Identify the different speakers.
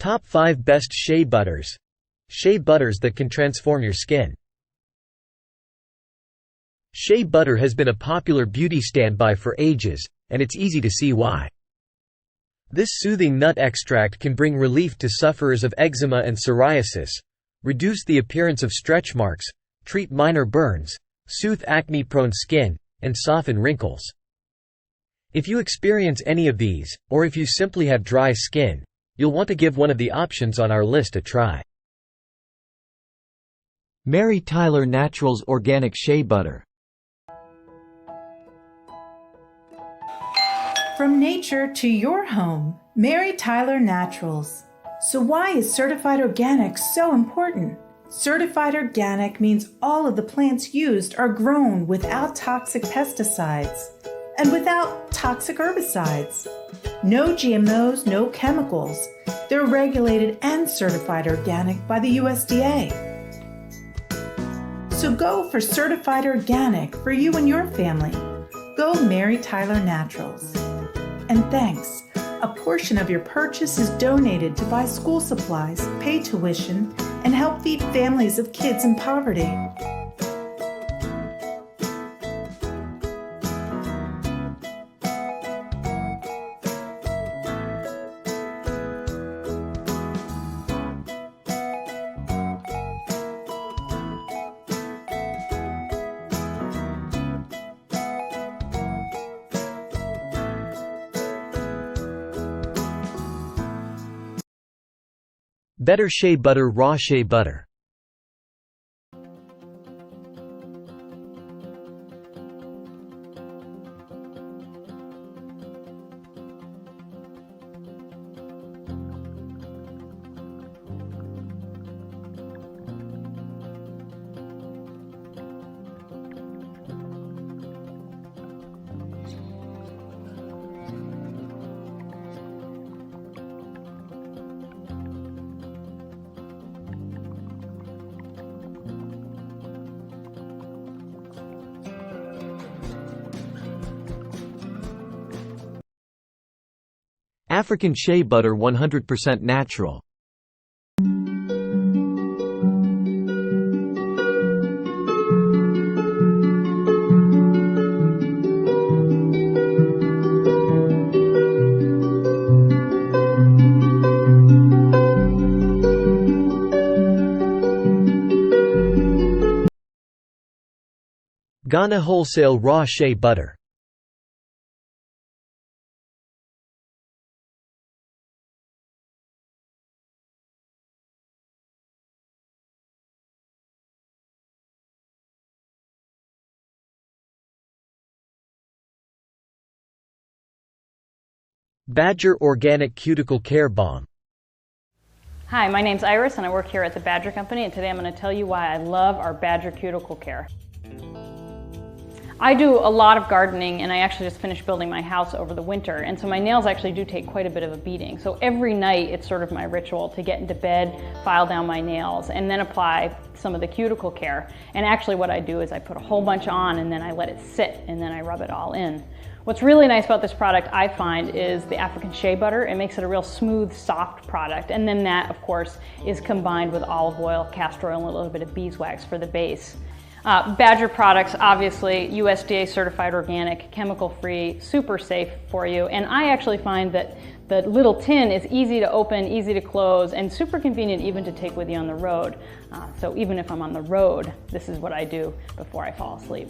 Speaker 1: Top 5 Best Shea Butters. Shea butters that can transform your skin. Shea butter has been a popular beauty standby for ages, and it's easy to see why. This soothing nut extract can bring relief to sufferers of eczema and psoriasis, reduce the appearance of stretch marks, treat minor burns, soothe acne-prone skin, and soften wrinkles. If you experience any of these, or if you simply have dry skin, you'll want to give one of the options on our list a try.
Speaker 2: Mary Tyler Naturals Organic Shea Butter.
Speaker 3: From nature to your home, Mary Tyler Naturals. So why is certified organic so important? Certified organic means all of the plants used are grown without toxic pesticides and without toxic herbicides. No GMOs, no chemicals. They're regulated and certified organic by the USDA. So go for certified organic for you and your family. Go Mary Tyler Naturals. And thanks. A portion of your purchase is donated to buy school supplies, pay tuition, and help feed families of kids in poverty.
Speaker 1: Better Shea Butter. Raw Shea Butter. African Shea Butter 100% natural. Ghana Wholesale Raw Shea Butter. Badger Organic Cuticle Care Balm.
Speaker 4: Hi, my name's Iris and I work here at the Badger Company, and today I'm going to tell you why I love our Badger Cuticle Care. I do a lot of gardening, and I actually just finished building my house over the winter, and so my nails actually do take quite a bit of a beating. So every night it's sort of my ritual to get into bed, file down my nails, and then apply some of the cuticle care. And actually what I do is I put a whole bunch on and then I let it sit and then I rub it all in. What's really nice about this product, I find, is the African Shea Butter. It makes it a real smooth, soft product. And then that, of course, is combined with olive oil, castor oil, and a little bit of beeswax for the base. Badger products, obviously, USDA certified organic, chemical-free, super safe for you. And I actually find that the little tin is easy to open, easy to close, and super convenient even to take with you on the road. So even if I'm on the road, this is what I do before I fall asleep.